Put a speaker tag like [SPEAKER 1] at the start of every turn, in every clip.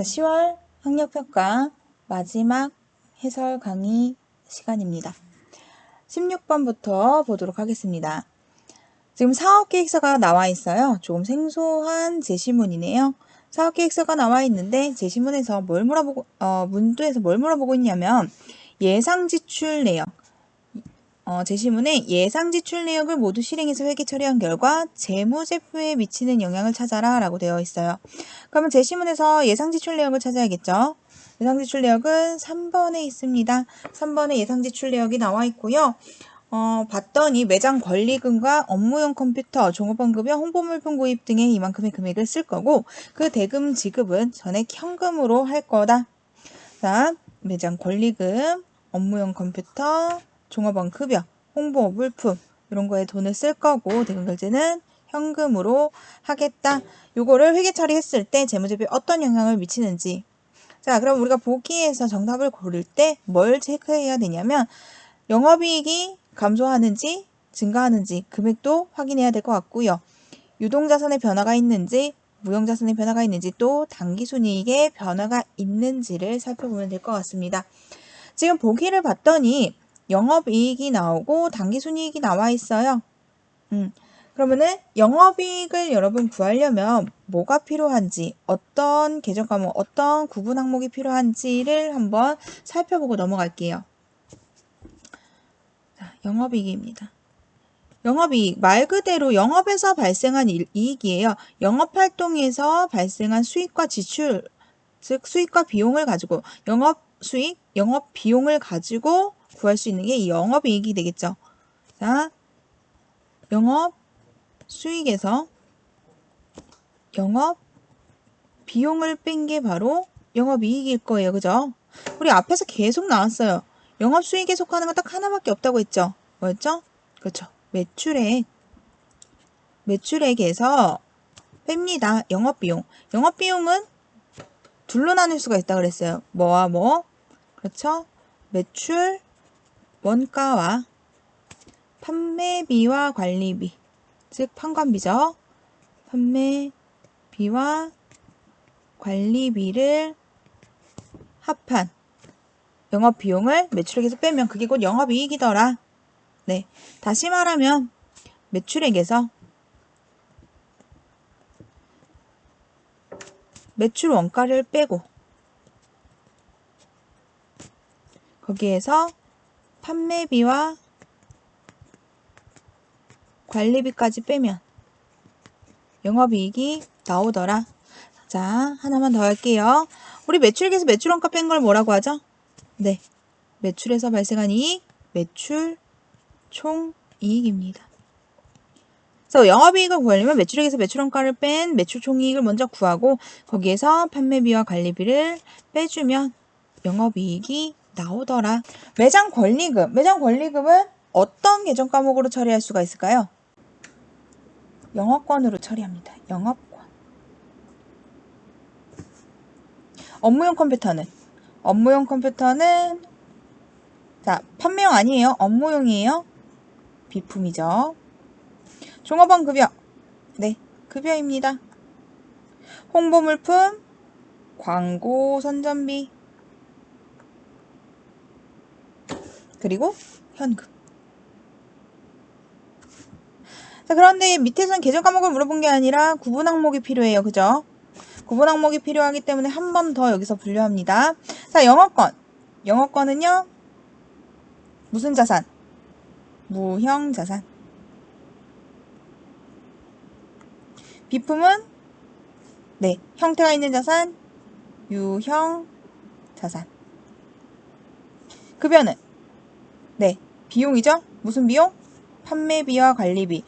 [SPEAKER 1] 10월 학력평가 마지막 해설 강의 시간입니다. 16번부터 보도록 하겠습니다. 지금 사업계획서가 나와 있어요. 조금 생소한 제시문이네요. 사업계획서가 나와 있는데 제시문에서 문두에서 뭘 물어보고 있냐면 예상 지출 내역. 제시문에 예상 지출 내역을 모두 실행해서 회계 처리한 결과 재무제표에 미치는 영향을 찾아라 라고 되어 있어요. 그러면 제시문에서 예상 지출 내역을 찾아야겠죠. 예상 지출 내역은 3번에 있습니다. 3번에 예상 지출 내역이 나와 있고요. 봤더니 매장 권리금과 업무용 컴퓨터, 종업원급여, 홍보물품 구입 등에 이만큼의 금액을 쓸 거고 그 대금 지급은 전액 현금으로 할 거다. 자, 매장 권리금, 업무용 컴퓨터, 종업원 급여, 홍보 물품 이런 거에 돈을 쓸 거고 대금 결제는 현금으로 하겠다. 요거를 회계 처리했을 때 재무제표에 어떤 영향을 미치는지. 자, 그럼 우리가 보기에서 정답을 고를 때 뭘 체크해야 되냐면 영업이익이 감소하는지 증가하는지 금액도 확인해야 될 것 같고요. 유동자산의 변화가 있는지 무형자산의 변화가 있는지 또 당기순이익의 변화가 있는지를 살펴보면 될 것 같습니다. 지금 보기를 봤더니 영업이익이 나오고 당기순이익이 나와 있어요. 그러면은 영업이익을 여러분 구하려면 뭐가 필요한지 어떤 계정 과목 어떤 구분 항목이 필요한지를 한번 살펴보고 넘어갈게요. 자, 영업이익입니다. 영업이익 말 그대로 영업에서 발생한 이익이에요. 영업활동에서 발생한 수익과 지출, 즉 수익과 비용을 가지고 영업수익, 영업비용을 가지고 구할 수 있는 게 이 영업이익이 되겠죠. 자, 영업수익에서 영업비용을 뺀 게 바로 영업이익일 거예요. 그죠? 우리 앞에서 계속 나왔어요. 영업수익에 속하는 건 딱 하나밖에 없다고 했죠. 뭐였죠? 그렇죠. 매출액에서 뺍니다. 영업비용. 영업비용은 둘로 나눌 수가 있다 그랬어요. 뭐와 뭐? 그렇죠? 매출, 원가와 판매비와 관리비. 즉 판관비죠. 판매비와 관리비를 합한 영업비용을 매출액에서 빼면 그게 곧 영업이익이더라. 네. 다시 말하면 매출액에서 매출 원가를 빼고 거기에서 판매비와 관리비까지 빼면 영업이익이 나오더라. 자, 하나만 더 할게요. 우리 매출액에서 매출원가 뺀 걸 뭐라고 하죠? 네, 매출에서 발생한 이익, 매출 총이익입니다. 그래서 영업이익을 구하려면 매출액에서 매출원가를 뺀 매출 총이익을 먼저 구하고 거기에서 판매비와 관리비를 빼주면 영업이익이 나오더라. 매장 권리금. 매장 권리금은 어떤 계정 과목으로 처리할 수가 있을까요? 영업권으로 처리합니다. 영업권. 업무용 컴퓨터는 자, 판매용 아니에요. 업무용이에요. 비품이죠. 종업원 급여. 네, 급여입니다. 홍보 물품, 광고 선전비, 그리고 현금. 자, 그런데 밑에서는 계정 과목을 물어본 게 아니라 구분 항목이 필요해요. 그죠? 구분 항목이 필요하기 때문에 한 번 더 여기서 분류합니다. 자, 영업권. 영업권은요. 무슨 자산? 무형자산. 비품은 네, 형태가 있는 자산, 유형자산. 급여는 네, 비용이죠? 무슨 비용? 판매비와 관리비.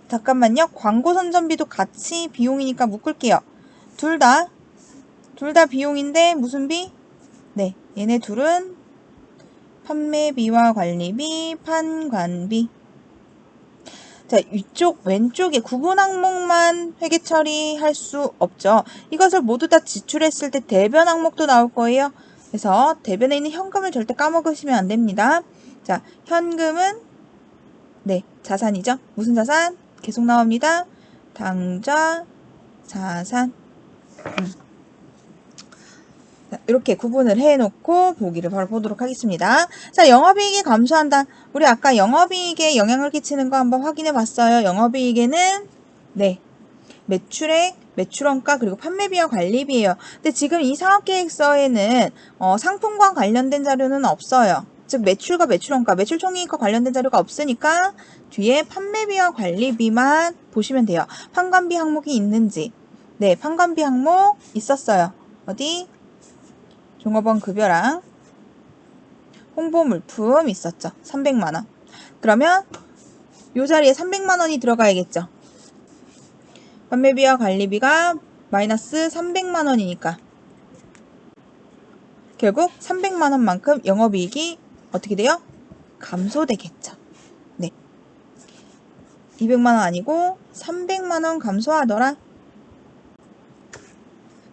[SPEAKER 1] 잠깐만요. 광고 선전비도 같이 비용이니까 묶을게요. 둘 다 비용인데 무슨 비? 네, 얘네 둘은 판매비와 관리비, 판관비. 자, 이쪽 왼쪽에 구분 항목만 회계 처리할 수 없죠. 이것을 모두 다 지출했을 때 대변 항목도 나올 거예요. 그래서 대변에 있는 현금을 절대 까먹으시면 안 됩니다. 자, 현금은 네, 자산이죠. 무슨 자산? 계속 나옵니다. 당좌 자산. 이렇게 구분을 해놓고 보기를 바로 보도록 하겠습니다. 자, 영업이익이 감소한다. 우리 아까 영업이익에 영향을 끼치는 거 한번 확인해 봤어요. 영업이익에는 네, 매출액, 매출원가, 그리고 판매비와 관리비예요. 근데 지금 이 사업계획서에는 상품과 관련된 자료는 없어요. 즉 매출과 매출원가, 매출총이익과 관련된 자료가 없으니까 뒤에 판매비와 관리비만 보시면 돼요. 판관비 항목이 있는지. 네, 판관비 항목 있었어요. 어디? 종업원 급여랑 홍보 물품 있었죠. 300만원. 그러면 이 자리에 300만원이 들어가야겠죠. 판매비와 관리비가 마이너스 300만원이니까 결국 300만원만큼 영업이익이 어떻게 돼요? 감소되겠죠. 네, 200만원 아니고 300만원 감소하더라.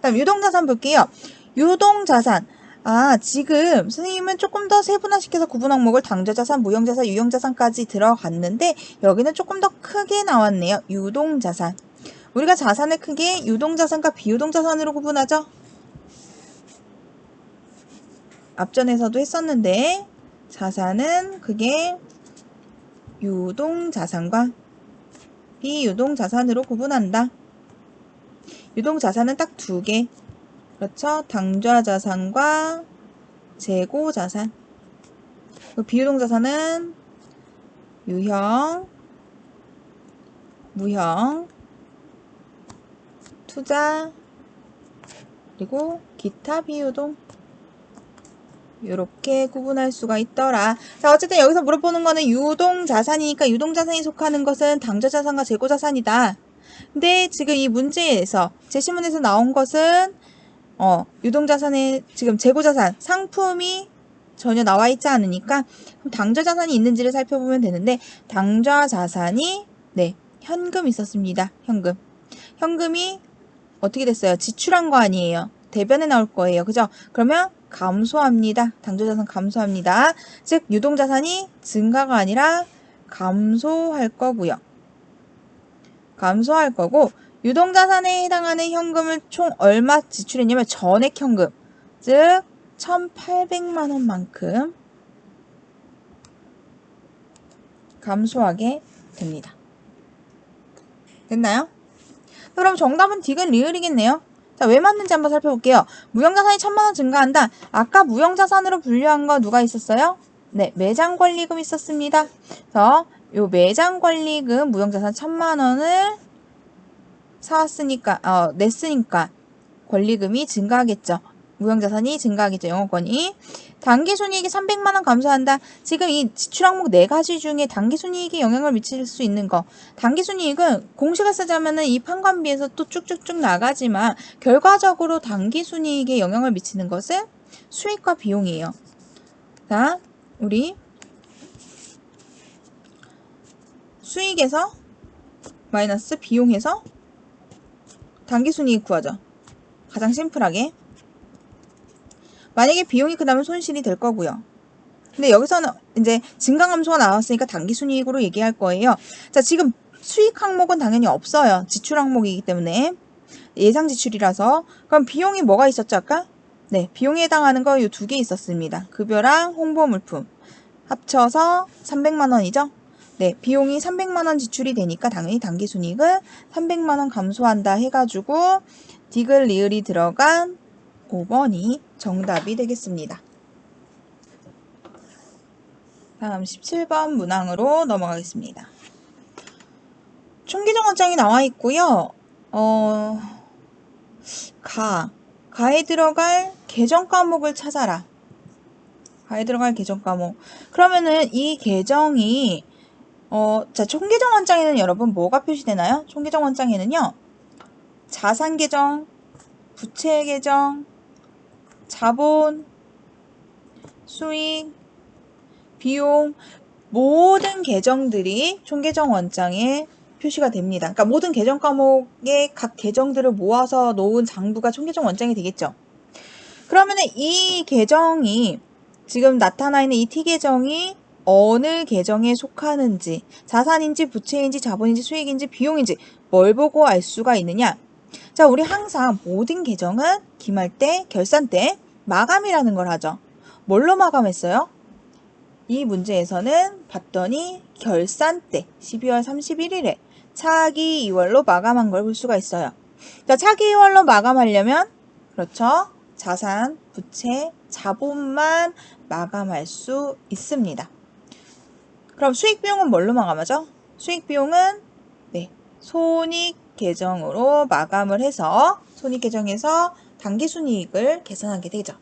[SPEAKER 1] 다음 유동자산 볼게요. 유동자산. 지금 선생님은 조금 더 세분화시켜서 구분 항목을 당좌자산, 무형자산, 유형자산까지 들어갔는데 여기는 조금 더 크게 나왔네요. 유동자산. 우리가 자산을 크게 유동자산과 비유동자산으로 구분하죠. 앞전에서도 했었는데 자산은 크게 유동자산과 비유동자산으로 구분한다. 유동자산은 딱 두 개. 그렇죠. 당좌자산과 재고자산. 비유동자산은 유형, 무형, 투자, 그리고 기타 비유동. 이렇게 구분할 수가 있더라. 자, 어쨌든 여기서 물어보는 거는 유동자산이니까 유동자산이 속하는 것은 당좌자산과 재고자산이다. 근데 지금 이 문제에서 제시문에서 나온 것은 유동자산에 지금 재고자산, 상품이 전혀 나와 있지 않으니까 그럼 당좌자산이 있는지를 살펴보면 되는데 당좌자산이 네, 현금 있었습니다. 현금이 어떻게 됐어요? 지출한 거 아니에요. 대변에 나올 거예요. 그죠? 그러면 감소합니다. 당좌자산 감소합니다. 즉 유동자산이 증가가 아니라 감소할 거고요. 감소할 거고 유동자산에 해당하는 현금을 총 얼마 지출했냐면 전액 현금, 즉 1,800만 원만큼 감소하게 됩니다. 됐나요? 그럼 정답은 디귿 리을이겠네요. 자, 왜 맞는지 한번 살펴볼게요. 무형자산이 1,000만 원 증가한다. 아까 무형자산으로 분류한 거 누가 있었어요? 네, 매장관리금 있었습니다. 그래서 요 매장관리금 무형자산 1,000만 원을 사왔으니까, 냈으니까 권리금이 증가하겠죠. 무형자산이 증가하겠죠. 영업권이. 당기순이익이 300만 원 감소한다. 지금 이 지출 항목 4가지 중에 당기순이익에 영향을 미칠 수 있는 거. 당기순이익은 공식을 쓰자면은 이 판관비에서 또 쭉쭉쭉 나가지만 결과적으로 당기순이익에 영향을 미치는 것은 수익과 비용이에요. 자, 우리 수익에서 마이너스 비용에서 당기순이익 구하죠. 가장 심플하게. 만약에 비용이 크다면 손실이 될 거고요. 근데 여기서는 이제 증가 감소가 나왔으니까 당기순이익으로 얘기할 거예요. 자, 지금 수익 항목은 당연히 없어요. 지출 항목이기 때문에. 예상 지출이라서. 그럼 비용이 뭐가 있었죠, 아까? 네, 비용에 해당하는 거 이 두 개 있었습니다. 급여랑 홍보 물품. 합쳐서 300만 원이죠? 네, 비용이 300만 원 지출이 되니까 당연히 당기순이익은 300만 원 감소한다 해가지고 디귿 리을이 들어간 5번이 정답이 되겠습니다. 다음 17번 문항으로 넘어가겠습니다. 총계정 원장이 나와 있고요. 가에 들어갈 계정 과목을 찾아라. 가에 들어갈 계정 과목. 그러면은 이 계정이 자, 총계정 원장에는 여러분 뭐가 표시되나요? 총계정 원장에는요. 자산 계정, 부채 계정, 자본, 수익, 비용, 모든 계정들이 총계정 원장에 표시가 됩니다. 그러니까 모든 계정 과목의 각 계정들을 모아서 놓은 장부가 총계정 원장이 되겠죠. 그러면 이 계정이 지금 나타나 있는 이 T계정이 어느 계정에 속하는지, 자산인지 부채인지 자본인지 수익인지 비용인지 뭘 보고 알 수가 있느냐? 자, 우리 항상 모든 계정은 기말 때, 결산 때 마감이라는 걸 하죠. 뭘로 마감했어요? 이 문제에서는 봤더니 결산 때 12월 31일에 차기 2월로 마감한 걸 볼 수가 있어요. 자, 차기 2월로 마감하려면 그렇죠. 자산, 부채, 자본만 마감할 수 있습니다. 그럼 수익비용은 뭘로 마감하죠? 수익비용은 네, 손익계정으로 마감을 해서 손익계정에서 당기순이익을 계산하게 되죠.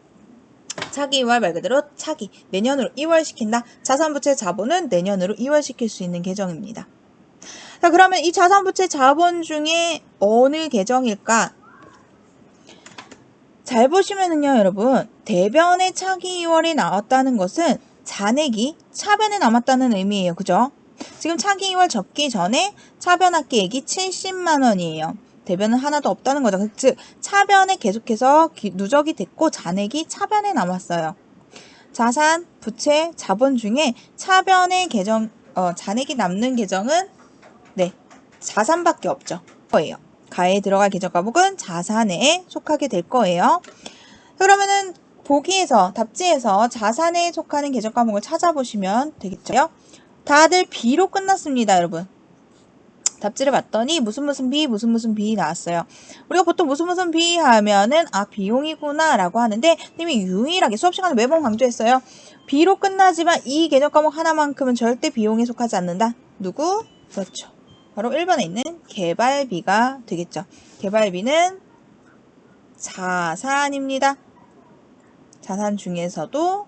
[SPEAKER 1] 차기 2월 말 그대로 차기, 내년으로 2월 시킨다. 자산부채 자본은 내년으로 2월 시킬 수 있는 계정입니다. 자, 그러면 이 자산부채 자본 중에 어느 계정일까? 잘 보시면은요, 여러분. 대변의 차기 2월이 나왔다는 것은 잔액이 차변에 남았다는 의미예요. 그죠? 지금 차기 2월 접기 전에 차변합계액이 70만 원이에요. 대변은 하나도 없다는 거죠. 즉 차변에 계속해서 누적이 됐고 잔액이 차변에 남았어요. 자산, 부채, 자본 중에 차변의 계정, 잔액이 남는 계정은 네, 자산밖에 없죠. 거예요. 가에 들어갈 계정 과목은 자산에 속하게 될 거예요. 그러면은 보기에서 답지에서 자산에 속하는 계정 과목을 찾아보시면 되겠죠. 다들 B로 끝났습니다, 여러분. 답지를 봤더니 무슨 B 나왔어요. 우리가 보통 무슨 B 하면은 비용이구나 라고 하는데 님이 유일하게 수업 시간에 매번 강조했어요. B로 끝나지만 이 개념 과목 하나만큼은 절대 비용에 속하지 않는다. 누구? 그렇죠. 바로 1번에 있는 개발비가 되겠죠. 개발비는 자산입니다. 자산 중에서도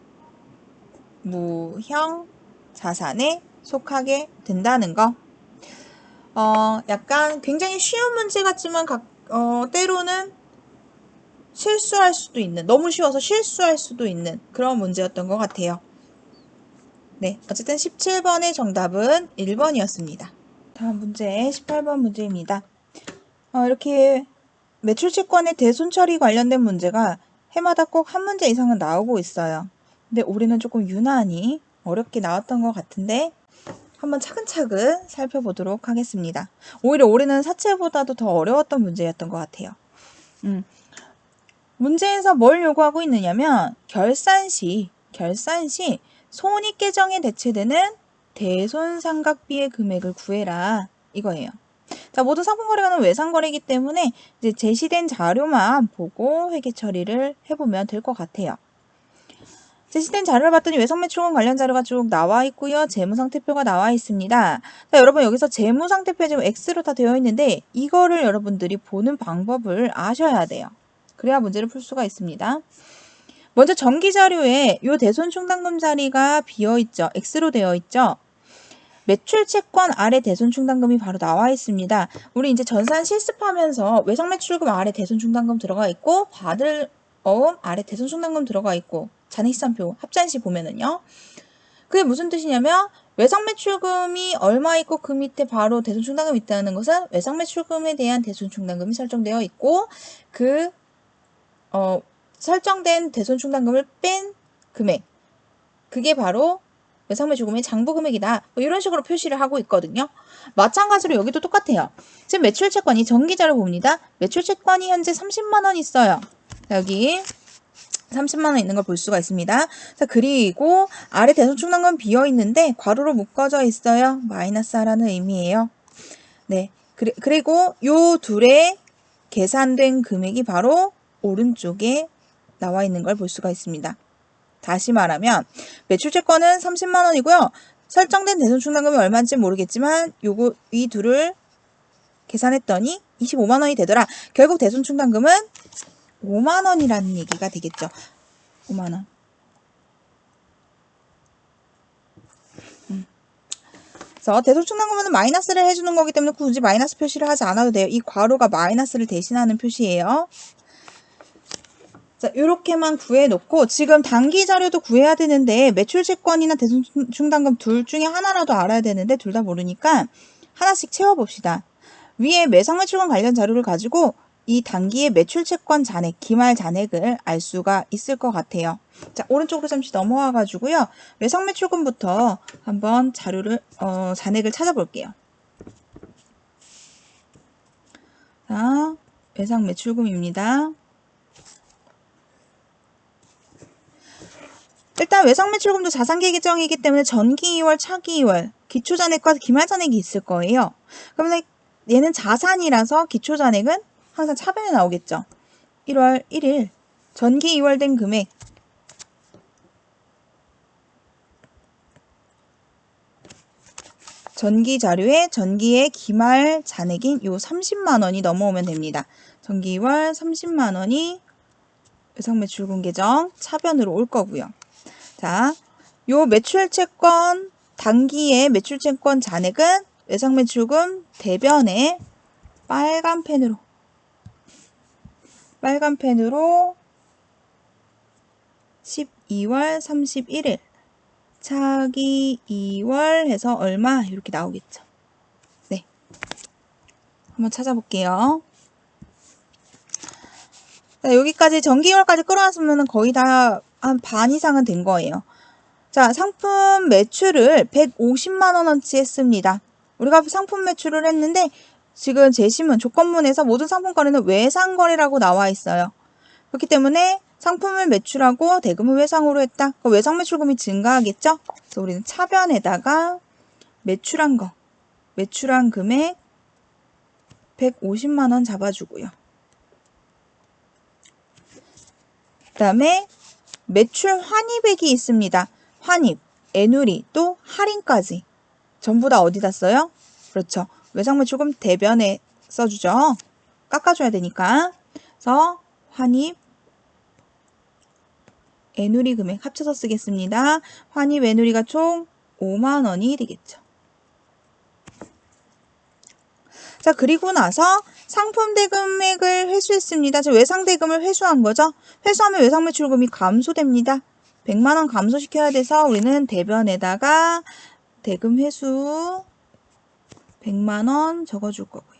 [SPEAKER 1] 무형 자산에 속하게 된다는 거. 약간 굉장히 쉬운 문제 같지만 때로는 실수할 수도 있는, 너무 쉬워서 실수할 수도 있는 그런 문제였던 것 같아요. 네, 어쨌든 17번의 정답은 1번이었습니다. 다음 문제 18번 문제입니다. 이렇게 매출채권의 대손처리 관련된 문제가 해마다 꼭 한 문제 이상은 나오고 있어요. 근데 올해는 조금 유난히 어렵게 나왔던 것 같은데 한번 차근차근 살펴보도록 하겠습니다. 오히려 올해는 사채보다도 더 어려웠던 문제였던 것 같아요. 문제에서 뭘 요구하고 있느냐면 결산 시 손익계정에 대체되는 대손상각비의 금액을 구해라 이거예요. 자, 모든 상품거래가는 외상거래이기 때문에 이제 제시된 자료만 보고 회계 처리를 해보면 될 것 같아요. 제시된 자료를 봤더니 외상매출권 관련 자료가 쭉 나와 있고요. 재무상태표가 나와 있습니다. 자, 여러분 여기서 재무상태표 지금 X로 다 되어 있는데 이거를 여러분들이 보는 방법을 아셔야 돼요. 그래야 문제를 풀 수가 있습니다. 먼저 정기자료에 이 대손충당금 자리가 비어있죠. X로 되어 있죠. 매출채권 아래 대손충당금이 바로 나와 있습니다. 우리 이제 전산 실습하면서 외상매출금 아래 대손충당금 들어가 있고 받을 어음 아래 대손충당금 들어가 있고 잔액시산표 합산시 보면은요. 그게 무슨 뜻이냐면 외상매출금이 얼마 있고 그 밑에 바로 대손충당금이 있다는 것은 외상매출금에 대한 대손충당금이 설정되어 있고 그 설정된 대손충당금을 뺀 금액 그게 바로 외상매출금의 장부금액이다. 뭐 이런 식으로 표시를 하고 있거든요. 마찬가지로 여기도 똑같아요. 지금 매출채권이 정기자료 봅니다. 매출채권이 현재 30만 원 있어요. 여기 30만 원 있는 걸 볼 수가 있습니다. 자, 그리고 아래 대손충당금 비어 있는데 괄호로 묶어져 있어요. 마이너스 하라는 의미예요. 네. 그리고 요 둘의 계산된 금액이 바로 오른쪽에 나와 있는 걸 볼 수가 있습니다. 다시 말하면 매출채권은 30만 원이고요. 설정된 대손충당금이 얼마인지 모르겠지만 이 둘을 계산했더니 25만 원이 되더라. 결국 대손충당금은 5만 원이라는 얘기가 되겠죠. 5만 원. 그래서 대손충당금은 마이너스를 해주는 거기 때문에 굳이 마이너스 표시를 하지 않아도 돼요. 이 괄호가 마이너스를 대신하는 표시예요. 자, 이렇게만 구해놓고 지금 단기 자료도 구해야 되는데 매출채권이나 대손충당금 둘 중에 하나라도 알아야 되는데 둘 다 모르니까 하나씩 채워봅시다. 위에 매상매출권 관련 자료를 가지고 이 단기의 매출채권 잔액, 기말 잔액을 알 수가 있을 것 같아요. 자, 오른쪽으로 잠시 넘어와 가지고요. 매상매출권부터 한번 잔액을 찾아볼게요. 자, 매상매출금입니다. 일단 외상매출금도 자산계 계정이기 때문에 전기 2월, 차기 2월, 기초잔액과 기말잔액이 있을 거예요. 그러면 얘는 자산이라서 기초잔액은 항상 차변에 나오겠죠. 1월 1일 전기 2월 된 금액 전기 자료에 전기의 기말 잔액인 요 30만 원이 넘어오면 됩니다. 전기 2월 30만 원이 외상매출금 계정 차변으로 올 거고요. 자, 요 매출채권 단기의 매출채권 잔액은 외상매출금 대변에 빨간 펜으로 12월 31일 차기 2월 해서 얼마 이렇게 나오겠죠. 네, 한번 찾아볼게요. 자, 여기까지 전기 2월까지 끌어왔으면 거의 다 한 반 이상은 된 거예요. 자, 상품 매출을 150만원어치 했습니다. 우리가 상품 매출을 했는데 지금 제시문 조건문에서 모든 상품거래는 외상거래라고 나와 있어요. 그렇기 때문에 상품을 매출하고 대금을 외상으로 했다. 그럼 외상매출금이 증가하겠죠? 그래서 우리는 차변에다가 매출한 금액 150만원 잡아주고요. 그 다음에 매출 환입액이 있습니다. 환입, 애누리, 또 할인까지 전부 다 어디다 써요? 그렇죠. 외상매출금 대변에 써주죠. 깎아줘야 되니까. 그래서 환입, 애누리 금액 합쳐서 쓰겠습니다. 환입, 애누리가 총 5만 원이 되겠죠. 자, 그리고 나서 상품 대금액을 회수했습니다. 저 외상 대금을 회수한 거죠. 회수하면 외상 매출금이 감소됩니다. 100만 원 감소시켜야 돼서 우리는 대변에다가 대금 회수 100만 원 적어줄 거고요.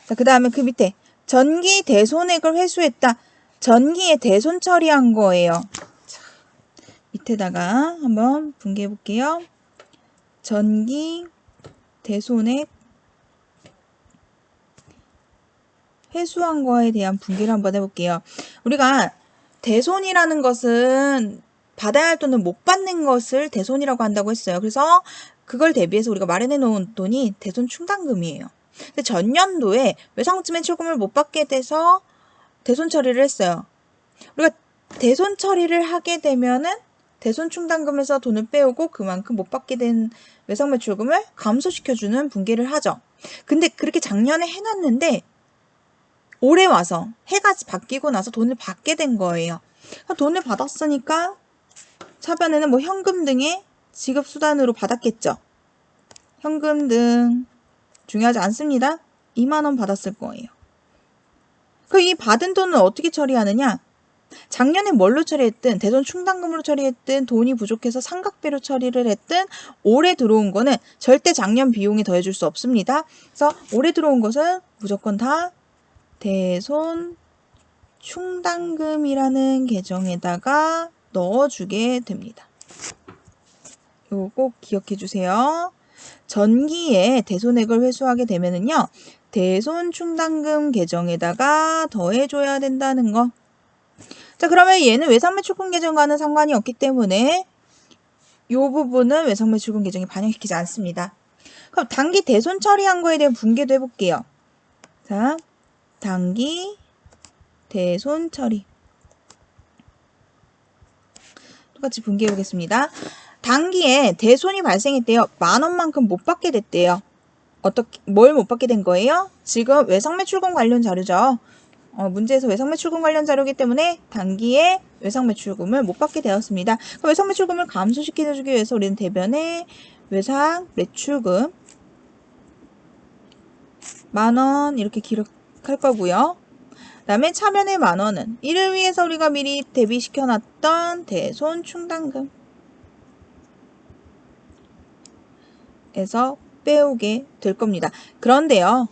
[SPEAKER 1] 자, 그 다음에 그 밑에 전기 대손액을 회수했다. 전기에 대손 처리한 거예요. 자, 밑에다가 한번 분개해 볼게요. 전기 대손액 회수한 거에 대한 분개를 한번 해볼게요. 우리가 대손이라는 것은 받아야 할 돈을 못 받는 것을 대손이라고 한다고 했어요. 그래서 그걸 대비해서 우리가 마련해 놓은 돈이 대손 충당금이에요. 근데 전년도에 외상매출금을 못 받게 돼서 대손 처리를 했어요. 우리가 대손 처리를 하게 되면은 대손 충당금에서 돈을 빼오고 그만큼 못 받게 된 외상매출금을 감소시켜주는 분개를 하죠. 근데 그렇게 작년에 해놨는데 올해 와서 해가 바뀌고 나서 돈을 받게 된 거예요. 돈을 받았으니까 차변에는 뭐 현금 등의 지급수단으로 받았겠죠. 현금 등 중요하지 않습니다. 2만 원 받았을 거예요. 그 이 받은 돈은 어떻게 처리하느냐? 작년에 뭘로 처리했든 대손 충당금으로 처리했든 돈이 부족해서 삼각배로 처리를 했든 올해 들어온 거는 절대 작년 비용에 더해줄 수 없습니다. 그래서 올해 들어온 것은 무조건 다 대손 충당금이라는 계정에다가 넣어주게 됩니다. 이거 꼭 기억해 주세요. 전기에 대손액을 회수하게 되면은요, 대손 충당금 계정에다가 더해줘야 된다는 거. 자, 그러면 얘는 외상매출금 계정과는 상관이 없기 때문에 이 부분은 외상매출금 계정에 반영시키지 않습니다. 그럼 단기 대손 처리한 거에 대한 분개도 해볼게요. 자, 단기 대손 처리. 똑같이 분개해 보겠습니다. 단기에 대손이 발생했대요. 10,000원만큼 못 받게 됐대요. 뭘 못 받게 된 거예요? 지금 외상매출금 관련 자료죠. 문제에서 외상매출금 관련 자료이기 때문에 단기에 외상매출금을 못 받게 되었습니다. 그럼 외상매출금을 감소시켜주기 위해서 우리는 대변에 외상매출금 10,000원 이렇게 기록할 거고요. 그 다음에 차변의 10,000원은 이를 위해서 우리가 미리 대비시켜놨던 대손 충당금 에서 빼오게 될 겁니다. 그런데요,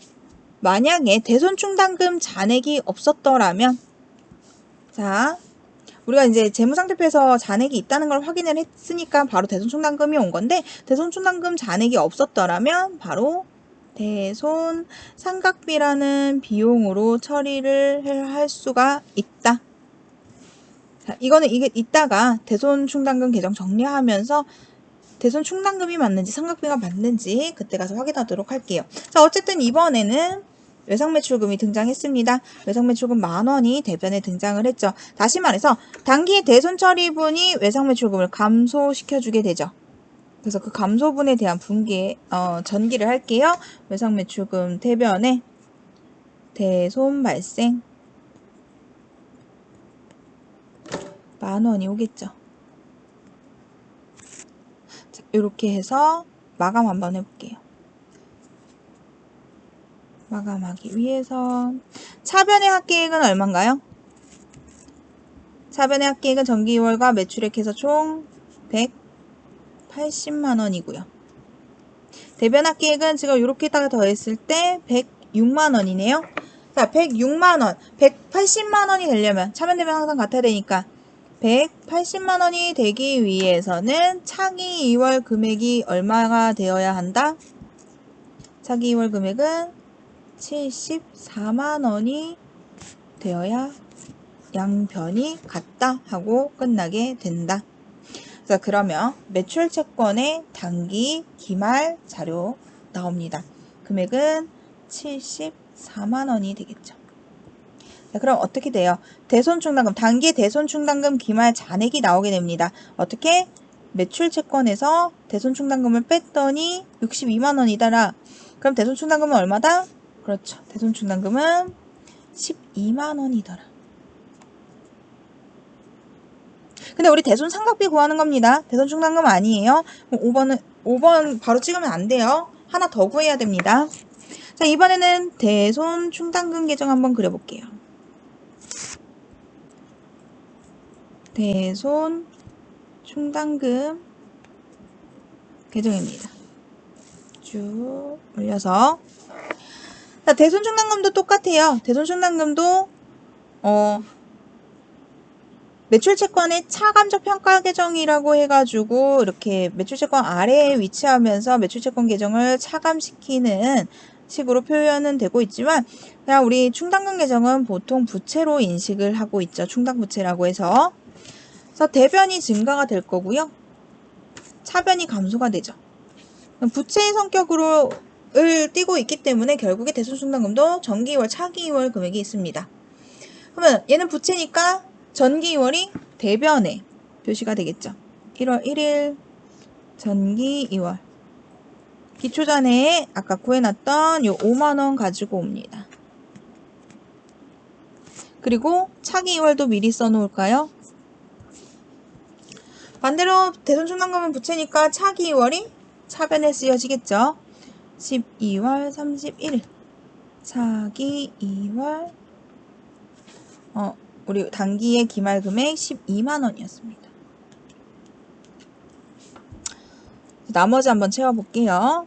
[SPEAKER 1] 만약에 대손 충당금 잔액이 없었더라면, 자, 우리가 이제 재무상태표에서 잔액이 있다는 걸 확인을 했으니까 바로 대손 충당금이 온 건데, 대손 충당금 잔액이 없었더라면 바로 대손 삼각비라는 비용으로 처리를 할 수가 있다. 자, 이게 이따가 대손 충당금 계정 정리하면서 대손 충당금이 맞는지 삼각비가 맞는지 그때 가서 확인하도록 할게요. 자, 어쨌든 이번에는 외상매출금이 등장했습니다. 외상매출금 10,000원이 대변에 등장을 했죠. 다시 말해서 단기 대손 처리분이 외상매출금을 감소시켜주게 되죠. 그래서 그 감소분에 대한 전기를 할게요. 외상매출금 대변에 대손 발생 10,000원이 오겠죠. 자, 이렇게 해서 마감 한번 해볼게요. 마감하기 위해서 차변의 합계액은 얼마인가요? 차변의 합계액은 전기 2월과 매출액해서 총 180만원이고요. 대변 합계액은 지금 이렇게다가 더했을 때 106만원이네요. 자, 106만원, 180만원이 되려면 차변 대변 항상 같아야 되니까 180만원이 되기 위해서는 차기 2월 금액이 얼마가 되어야 한다? 차기 2월 금액은 74만원이 되어야 양변이 같다 하고 끝나게 된다. 자, 그러면 매출채권의 단기 기말 자료 나옵니다. 금액은 74만원이 되겠죠. 자, 그럼 어떻게 돼요? 대손충당금, 단기 대손충당금 기말 잔액이 나오게 됩니다. 어떻게? 매출채권에서 대손충당금을 뺐더니 62만원이더라. 그럼 대손충당금은 얼마다? 그렇죠. 대손충당금은 12만원이더라. 근데 우리 대손 삼각비 구하는 겁니다. 대손 충당금 아니에요. 5번 바로 찍으면 안 돼요. 하나 더 구해야 됩니다. 자, 이번에는 대손 충당금 계정 한번 그려볼게요. 대손 충당금 계정입니다. 쭉 올려서 자, 대손 충당금도 똑같아요. 대손 충당금도 매출채권의 차감적 평가 계정이라고 해가지고 이렇게 매출채권 아래에 위치하면서 매출채권 계정을 차감시키는 식으로 표현은 되고 있지만 그냥 우리 충당금 계정은 보통 부채로 인식을 하고 있죠. 충당부채라고 해서. 그래서 대변이 증가가 될 거고요. 차변이 감소가 되죠. 부채의 성격으로 띄고 있기 때문에 결국에 대손충당금도 전기 2월, 차기 2월 금액이 있습니다. 그러면 얘는 부채니까 전기 2월이 대변에 표시가 되겠죠. 1월 1일 전기 2월 기초잔해에 아까 구해놨던 요 5만원 가지고 옵니다. 그리고 차기 2월도 미리 써놓을까요? 반대로 대손충당금은 부채니까 차기 2월이 차변에 쓰여지겠죠. 12월 31일 차기 2월 우리 단기의 기말 금액 12만원이었습니다. 나머지 한번 채워볼게요.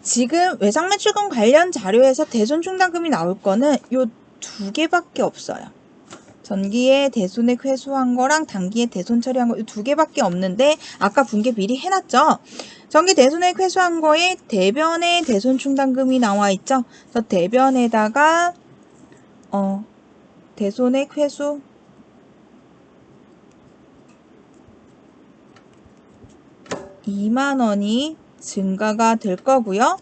[SPEAKER 1] 지금 외상매출금 관련 자료에서 대손충당금이 나올 거는 요 2개밖에 없어요. 전기에 대손액 회수한 거랑 단기에 대손 처리한 거 이 2개밖에 없는데 아까 분계 미리 해놨죠. 전기 대손액 회수한 거에 대변에 대손충당금이 나와 있죠. 그래서 대변에다가 대손액 회수 (2만원이) 증가가 될 거고요.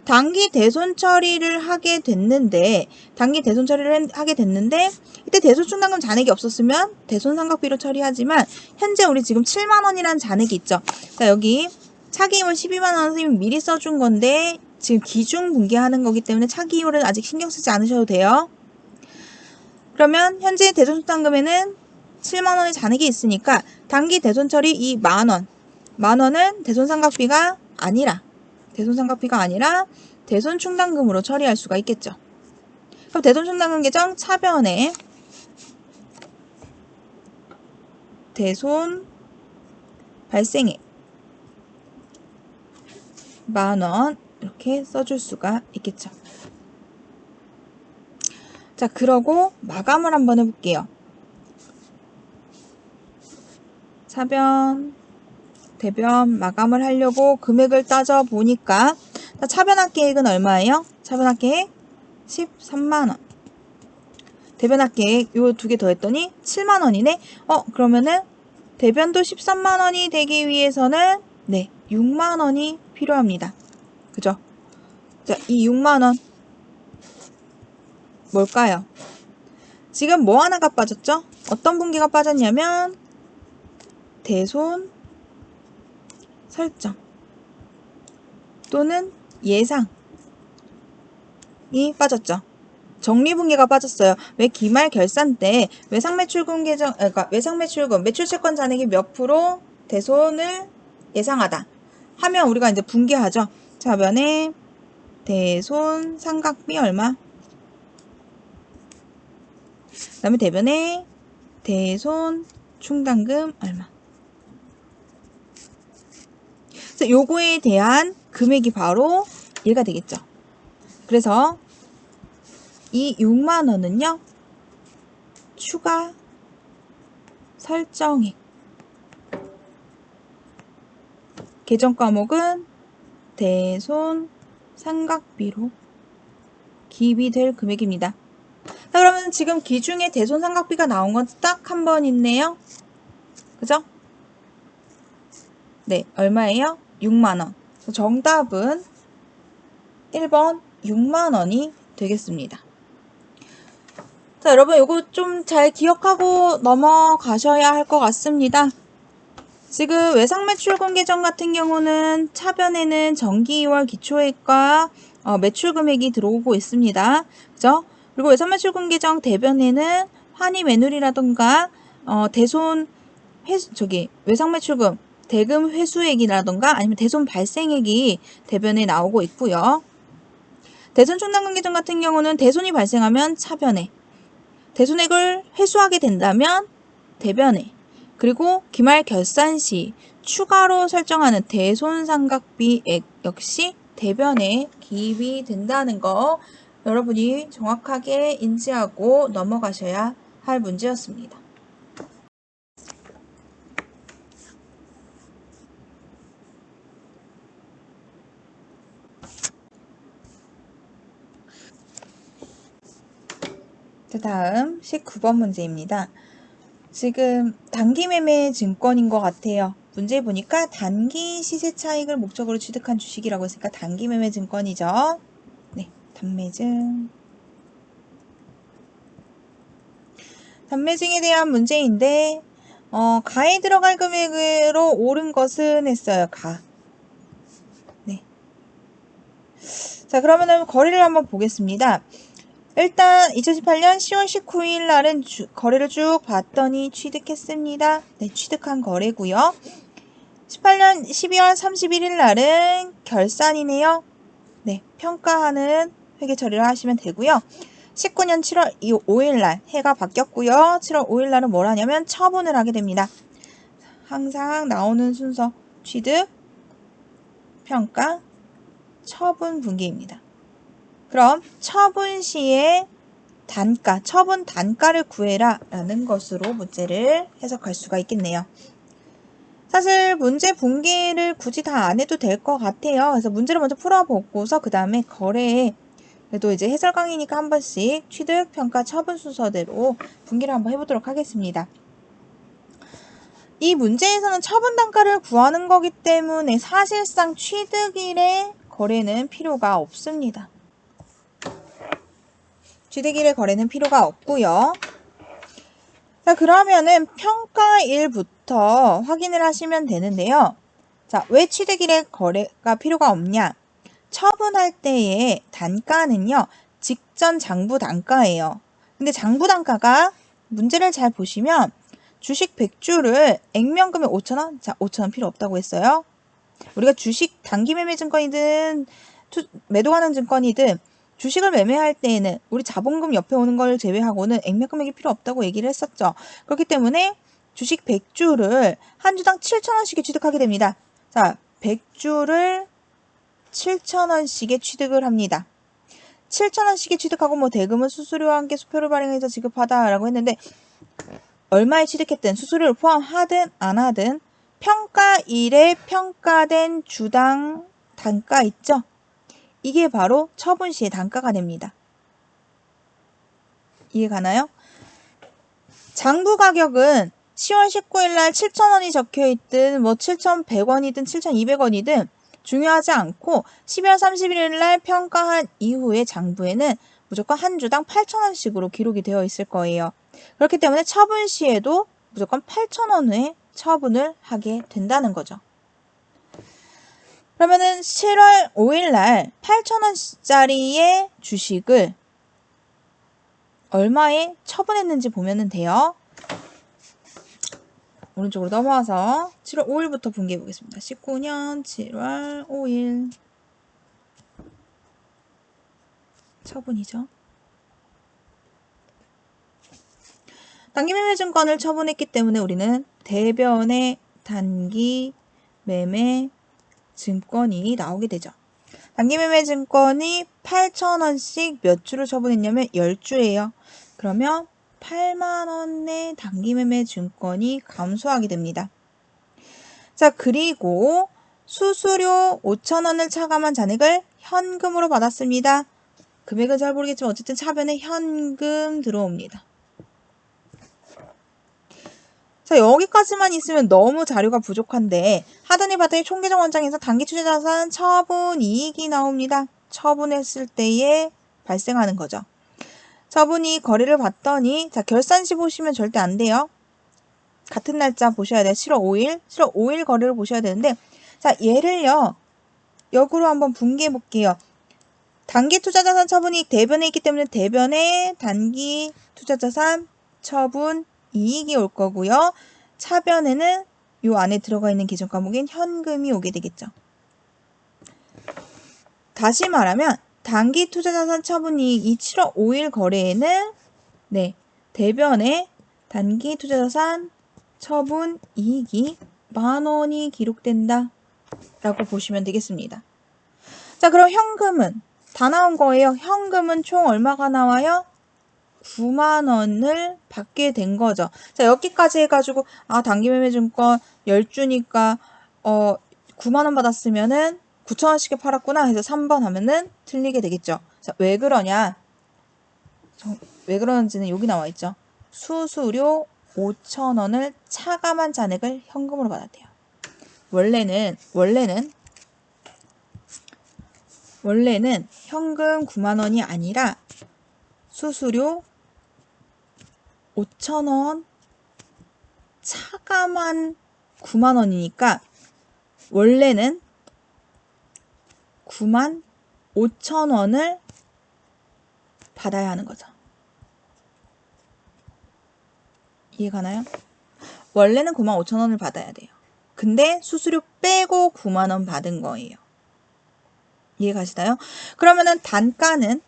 [SPEAKER 1] 단기 대손 처리를 하게 됐는데 이때 대손충당금 잔액이 없었으면 대손삼각비로 처리하지만 현재 우리 지금 7만원이라는 잔액이 있죠. 자, 여기 차기 2월 12만원 선생님이 미리 써준 건데 지금 기중 분기하는 거기 때문에 차기 2월은 아직 신경 쓰지 않으셔도 돼요. 그러면 현재 대손충당금에는 7만원의 잔액이 있으니까 단기 대손 처리 이 만원은 대손삼각비가 아니라 대손충당금으로 처리할 수가 있겠죠. 그럼 대손충당금 계정 차변에 대손 발생액 10,000원 이렇게 써줄 수가 있겠죠. 자, 그러고 마감을 한번 해볼게요. 차변, 대변 마감을 하려고 금액을 따져 보니까 차변합계획은 얼마예요? 차변합계획 13만원. 대변합계획 요 두 개 더했더니 7만원이네. 그러면은 대변도 13만원이 되기 위해서는 6만원이 필요합니다. 그죠? 자, 이 6만원 뭘까요? 지금 뭐 하나가 빠졌죠? 어떤 분기가 빠졌냐면 대손 설정 또는 예상이 빠졌죠. 적립분기가 빠졌어요. 왜 기말 결산 때 외상매출금 계정, 그러니까 외상매출금, 매출채권 잔액이 몇 프로 대손을 예상하다 하면 우리가 이제 분기하죠. 차변에 대손 상각비 얼마? 그 다음에 대변에 대손 충당금 얼마? 그래서 요거에 대한 금액이 바로 얘가 되겠죠. 그래서 이 6만원은요, 추가 설정액. 계정 과목은 대손 상각비로 기입이 될 금액입니다. 자, 그러면 지금 기중에 대손 상각비가 나온 건 딱 한 번 있네요. 그죠? 네, 얼마예요? 6만원. 정답은 1번 6만원이 되겠습니다. 자, 여러분 이거 좀 잘 기억하고 넘어가셔야 할 것 같습니다. 지금 외상매출금 계정 같은 경우는 차변에는 정기 2월 기초액과 매출금액이 들어오고 있습니다. 그죠? 그리고 외상매출금 계정 대변에는 환희 매물이라던가 대손 외상매출금 대금 회수액이라던가 아니면 대손 발생액이 대변에 나오고 있고요. 대손 충당금 계정 같은 경우는 대손이 발생하면 차변에, 대손액을 회수하게 된다면 대변에, 그리고 기말 결산 시 추가로 설정하는 대손상각비액 역시 대변에 기입이 된다는 거 여러분이 정확하게 인지하고 넘어가셔야 할 문제였습니다. 자, 다음 19번 문제입니다. 지금 단기 매매 증권인 것 같아요. 문제 보니까 단기 시세 차익을 목적으로 취득한 주식이라고 했으니까 단기 매매 증권이죠. 네, 단매증. 단매증에 대한 문제인데 가에 들어갈 금액으로 옳은 것은 했어요. 가. 네. 자, 그러면은 거래를 한번 보겠습니다. 일단 2018년 10월 19일 날은 거래를 쭉 봤더니 취득했습니다. 네, 취득한 거래고요. 18년 12월 31일 날은 결산이네요. 네, 평가하는 회계 처리를 하시면 되고요. 19년 7월 5일 날 해가 바뀌었고요. 7월 5일 날은 뭘 하냐면 처분을 하게 됩니다. 항상 나오는 순서 취득, 평가, 처분 분기입니다. 그럼 처분 시에 단가, 처분 단가를 구해라 라는 것으로 문제를 해석할 수가 있겠네요. 사실 문제 분기를 굳이 다 안 해도 될 것 같아요. 그래서 문제를 먼저 풀어보고서 그 다음에 거래에 그래도 이제 해설 강의니까 한 번씩 취득, 평가, 처분 순서대로 분기를 한번 해보도록 하겠습니다. 이 문제에서는 처분 단가를 구하는 거기 때문에 사실상 취득일에 거래는 필요가 없습니다. 취득일의 거래는 필요가 없고요. 자, 그러면은 평가일부터 확인을 하시면 되는데요. 자, 왜 취득일의 거래가 필요가 없냐? 처분할 때의 단가는요, 직전 장부 단가예요. 근데 장부 단가가 문제를 잘 보시면 주식 100주를 액면금액 5,000원? 자, 5,000원 필요 없다고 했어요. 우리가 주식 단기 매매 증권이든 매도하는 증권이든 주식을 매매할 때에는 우리 자본금 옆에 오는 걸 제외하고는 액면 금액이 필요 없다고 얘기를 했었죠. 그렇기 때문에 주식 100주를 한 주당 7,000원씩에 취득하게 됩니다. 자, 100주를 7,000원씩에 취득을 합니다. 7,000원씩에 취득하고 뭐 대금은 수수료와 함께 수표를 발행해서 지급하다 라고 했는데 얼마에 취득했든 수수료를 포함하든 안 하든 평가일에 평가된 주당 단가 있죠? 이게 바로 처분 시의 단가가 됩니다. 이해 가나요? 장부 가격은 10월 19일 날 7,000원이 적혀있든 7,100원이든 7,200원이든 중요하지 않고 12월 31일 날 평가한 이후의 장부에는 무조건 한 주당 8,000원씩으로 기록이 되어 있을 거예요. 그렇기 때문에 처분 시에도 무조건 8,000원의 처분을 하게 된다는 거죠. 그러면은 7월 5일 날 8,000원짜리의 주식을 얼마에 처분했는지 보면 돼요. 오른쪽으로 넘어와서 7월 5일부터 분개해 보겠습니다. 19년 7월 5일 처분이죠. 단기매매증권을 처분했기 때문에 우리는 대변의 단기 매매 증권이 나오게 되죠. 단기매매증권이 8,000원씩 몇 주를 처분했냐면 10주예요. 그러면 8만원의 단기매매증권이 감소하게 됩니다. 자, 그리고 수수료 5,000원을 차감한 잔액을 현금으로 받았습니다. 금액은 잘 모르겠지만 어쨌든 차변에 현금 들어옵니다. 자, 여기까지만 있으면 너무 자료가 부족한데 하더니 바더니 총계정 원장에서 단기투자자산 처분 이익이 나옵니다. 처분했을 때에 발생하는 거죠. 처분이 거래를 봤더니 자, 결산시 보시면 절대 안 돼요. 같은 날짜 보셔야 돼요. 7월 5일. 7월 5일 거래를 보셔야 되는데 자, 얘를요. 역으로 한번 분개해 볼게요. 단기투자자산 처분이익 대변에 있기 때문에 대변에 단기투자자산 처분 이익이 올 거고요. 차변에는 요 안에 들어가 있는 기준 과목인 현금이 오게 되겠죠. 다시 말하면 단기투자자산 처분이익 이 7월 5일 거래에는 대변에 단기투자자산 처분이익이 10,000원이 기록된다 라고 보시면 되겠습니다. 자, 그럼 현금은 다 나온 거예요. 현금은 총 얼마가 나와요? 90,000원을 받게 된 거죠. 자, 여기까지 해가지고 단기매매증권 10주니까 90,000원 받았으면은 9,000원씩에 팔았구나 해서 3번 하면은 틀리게 되겠죠. 자, 왜 그러냐? 왜 그러는지는 여기 나와 있죠. 수수료 5,000원을 차감한 잔액을 현금으로 받았대요. 원래는 현금 90,000원이 아니라 수수료 5,000원 차감한 90,000원이니까 원래는 95,000원을 받아야 하는 거죠. 이해가나요? 원래는 95,000원을 받아야 돼요. 근데 수수료 빼고 90,000원 받은 거예요. 이해가시나요? 그러면은 단가는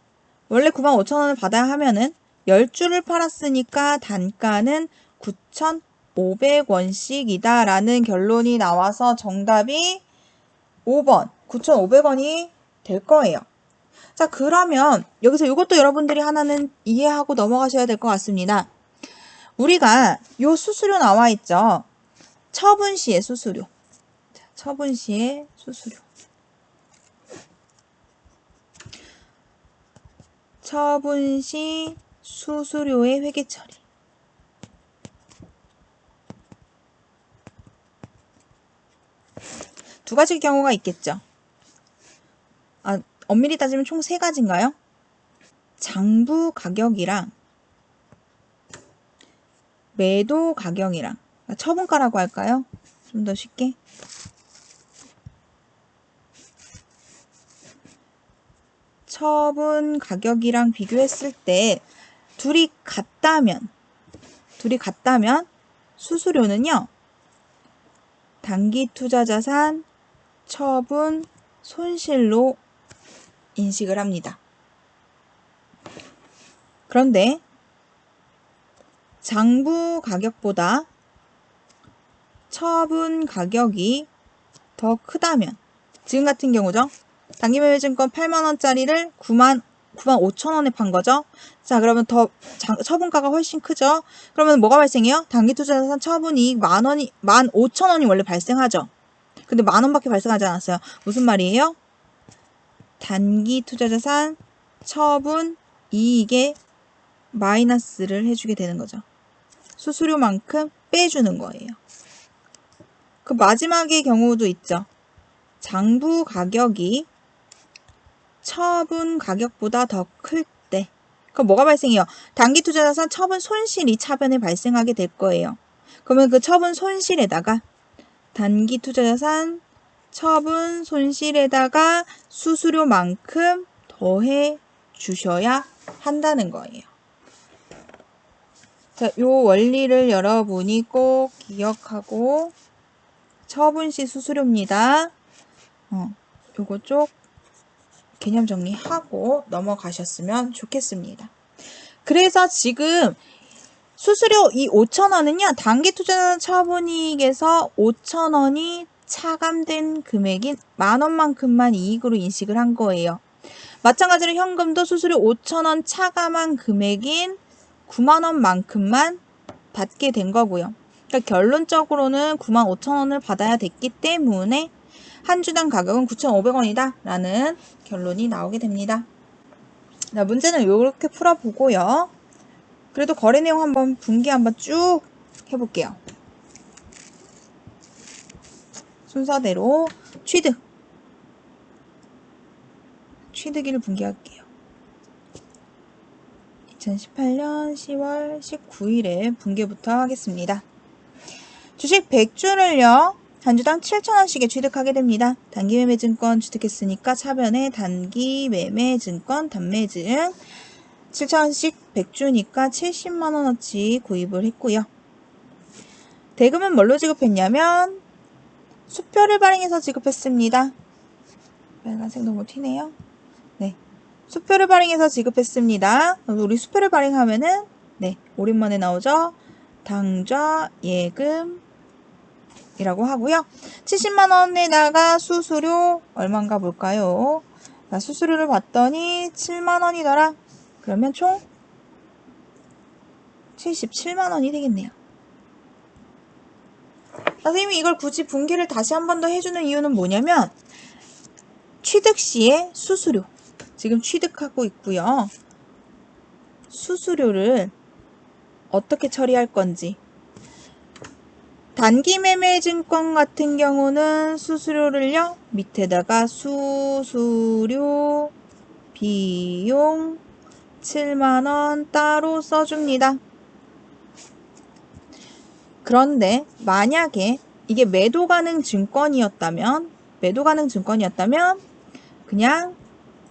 [SPEAKER 1] 원래 95,000원을 받아야 하면은 10주를 팔았으니까 단가는 9,500원씩이다 라는 결론이 나와서 정답이 5번 9,500원이 될 거예요. 자, 그러면 여기서 이것도 여러분들이 하나는 이해하고 넘어가셔야 될 것 같습니다. 우리가 요 수수료 나와 있죠. 처분 시의 수수료. 자, 처분 시의 수수료. 처분 시 수수료의 회계 처리. 두 가지 경우가 있겠죠. 엄밀히 따지면 총 세 가지인가요? 장부 가격이랑 매도 가격이랑 처분가라고 할까요? 좀 더 쉽게. 처분 가격이랑 비교했을 때 둘이 같다면 수수료는요. 단기투자자산 처분 손실로 인식을 합니다. 그런데 장부 가격보다 처분 가격이 더 크다면 지금 같은 경우죠. 단기매매증권 80,000원짜리를 95,000원에 판 거죠. 자, 그러면 더 처분가가 훨씬 크죠. 그러면 뭐가 발생해요? 단기투자자산 처분이익 15,000원이 원래 발생하죠. 근데 10,000원밖에 발생하지 않았어요. 무슨 말이에요? 단기 투자자산 처분 이익에 마이너스를 해주게 되는 거죠. 수수료만큼 빼주는 거예요. 그 마지막의 경우도 있죠. 장부 가격이 처분 가격보다 더 클 때, 그럼 뭐가 발생해요? 단기 투자자산 처분 손실이 차변에 발생하게 될 거예요. 그러면 그 처분 손실에다가 단기 투자자산 처분 손실에다가 수수료만큼 더해 주셔야 한다는 거예요. 자, 요 원리를 여러분이 꼭 기억하고 처분 시 수수료입니다. 요거 쪽 개념 정리하고 넘어가셨으면 좋겠습니다. 그래서 지금 수수료 이 5,000원은요. 단기 투자자산 처분이익에서 5,000원이 차감된 금액인 10,000원만큼만 이익으로 인식을 한 거예요. 마찬가지로 현금도 수수료 5,000원 차감한 금액인 90,000원만큼만 받게 된 거고요. 그러니까 결론적으로는 95,000원을 받아야 됐기 때문에 한 주당 가격은 9,500원이다 라는 결론이 나오게 됩니다. 자, 문제는 이렇게 풀어보고요. 그래도 거래 내용 한번 분기 한번 쭉 해볼게요. 순서대로 취득일을 분기할게요. 2018년 10월 19일에 분기부터 하겠습니다. 주식 100주를요. 한 주당 7,000원씩에 취득하게 됩니다. 단기 매매 증권 취득했으니까 차변에 단기 매매 증권 단매증 7,000원씩 100주니까 70만원어치 구입을 했고요. 대금은 뭘로 지급했냐면 수표를 발행해서 지급했습니다. 빨간색 너무 튀네요. 네, 수표를 발행해서 지급했습니다. 우리 수표를 발행하면은 오랜만에 나오죠. 당좌 예금 이라고 하고요. 70만원에다가 수수료 얼마인가 볼까요? 자, 수수료를 봤더니 7만원이더라. 그러면 총 77만원이 되겠네요. 선생님이 이걸 굳이 분기를 다시 한 번 더 해주는 이유는 뭐냐면 취득 시에 수수료, 지금 취득하고 있고요. 수수료를 어떻게 처리할 건지, 단기 매매 증권 같은 경우는 수수료를요, 밑에다가 수수료 비용 7만원 따로 써줍니다. 그런데 만약에 이게 매도 가능 증권이었다면 그냥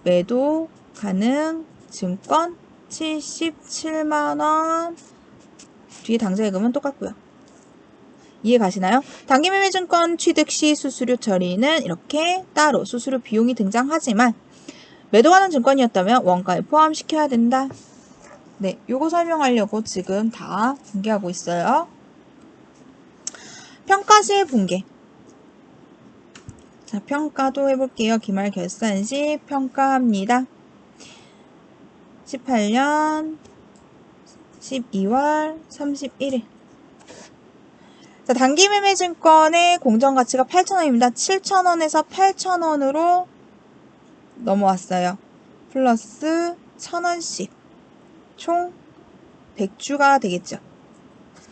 [SPEAKER 1] 매도 가능 증권 77만원 뒤에 당좌예금은 똑같고요. 이해 가시나요? 단기 매매 증권 취득 시 수수료 처리는 이렇게 따로 수수료 비용이 등장하지만 매도 가능 증권이었다면 원가에 포함시켜야 된다. 네, 요거 설명하려고 지금 다 분기하고 있어요. 평가 시의 분기. 자, 평가도 해볼게요. 기말 결산 시 평가합니다. 18년 12월 31일. 자, 단기 매매 증권의 공정가치가 8,000원입니다. 7,000원에서 8,000원으로 넘어왔어요. 플러스 1,000원씩 총 100주가 되겠죠.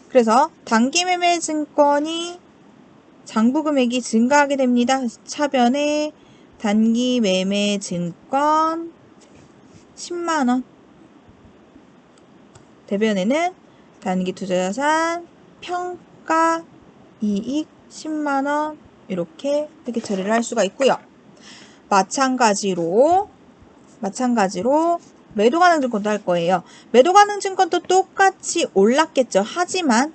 [SPEAKER 1] 그래서 단기 매매 증권이 장부 금액이 증가하게 됩니다. 차변에 단기 매매 증권 10만원, 대변에는 단기 투자자산 평가 이익 10만원 이렇게 회계 처리를 할 수가 있고요. 마찬가지로 매도 가능 증권도 할 거예요. 매도 가능 증권도 똑같이 올랐겠죠. 하지만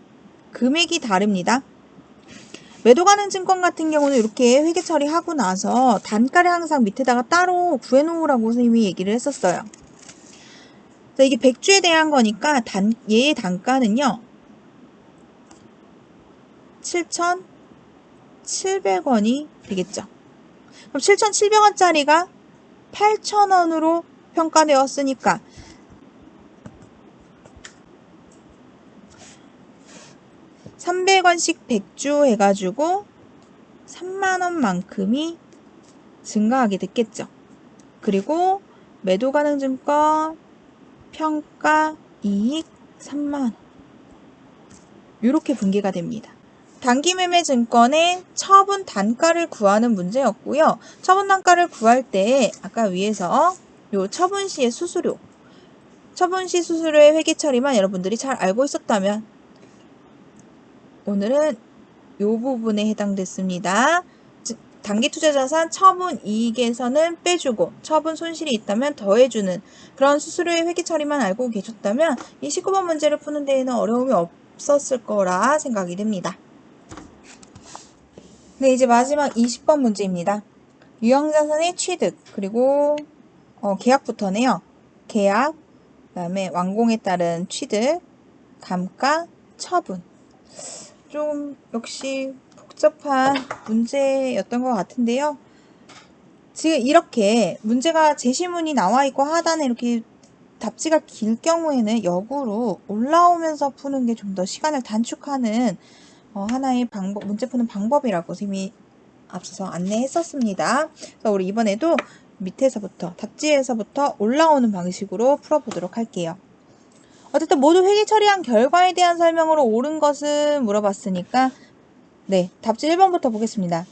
[SPEAKER 1] 금액이 다릅니다. 매도 가능 증권 같은 경우는 이렇게 회계 처리하고 나서 단가를 항상 밑에다가 따로 구해놓으라고 선생님이 얘기를 했었어요. 자, 이게 100주에 대한 거니까 얘의 단가는요. 7,700원이 되겠죠. 그럼 7,700원짜리가 8,000원으로 평가되었으니까 300원씩 100주 해가지고 3만원만큼이 증가하게 됐겠죠. 그리고 매도 가능 증권, 평가, 이익 3만원. 이렇게 분기가 됩니다. 단기 매매 증권의 처분 단가를 구하는 문제였고요. 처분 단가를 구할 때 아까 위에서 요 처분 시의 수수료, 처분 시 수수료의 회계 처리만 여러분들이 잘 알고 있었다면 오늘은 요 부분에 해당됐습니다. 즉, 단기 투자 자산 처분 이익에서는 빼주고 처분 손실이 있다면 더해주는 그런 수수료의 회계 처리만 알고 계셨다면 이 19번 문제를 푸는 데에는 어려움이 없었을 거라 생각이 됩니다. 네, 이제 마지막 20번 문제입니다. 유형자산의 취득, 그리고 계약부터네요. 계약, 그 다음에 완공에 따른 취득, 감가, 처분. 좀 역시 복잡한 문제였던 것 같은데요. 지금 이렇게 문제가 제시문이 나와 있고 하단에 이렇게 답지가 길 경우에는 역으로 올라오면서 푸는 게 좀 더 시간을 단축하는 하나의 방법, 문제 푸는 방법이라고 선생님이 앞서서 안내했었습니다. 그래서 우리 이번에도 밑에서부터, 답지에서부터 올라오는 방식으로 풀어보도록 할게요. 어쨌든 모두 회계 처리한 결과에 대한 설명으로 옳은 것은 물어봤으니까 네, 답지 1번부터 보겠습니다.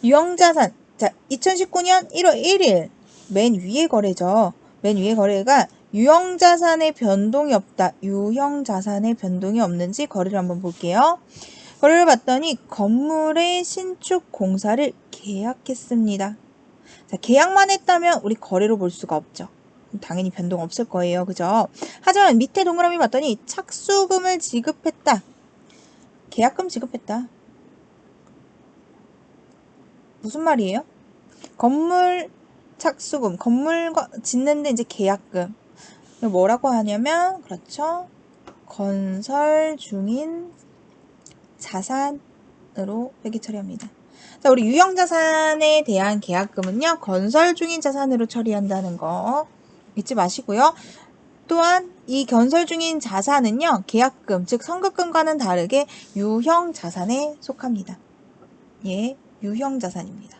[SPEAKER 1] 유형자산, 자, 2019년 1월 1일 맨 위에 거래죠. 맨 위에 거래가 유형자산의 변동이 없다. 유형자산의 변동이 없는지 거래를 한번 볼게요. 거래를 봤더니 건물의 신축 공사를 계약했습니다. 자, 계약만 했다면 우리 거래로 볼 수가 없죠. 당연히 변동 없을 거예요. 그죠? 하지만 밑에 동그라미 봤더니 착수금을 지급했다. 계약금 지급했다. 무슨 말이에요? 건물 착수금, 건물 짓는데 이제 계약금. 뭐라고 하냐면, 그렇죠. 건설 중인 자산으로 회계 처리합니다. 자, 우리 유형자산에 대한 계약금은요, 건설 중인 자산으로 처리한다는 거 잊지 마시고요. 또한 이 건설 중인 자산은요, 계약금, 즉 선급금과는 다르게 유형자산에 속합니다. 예, 유형자산입니다.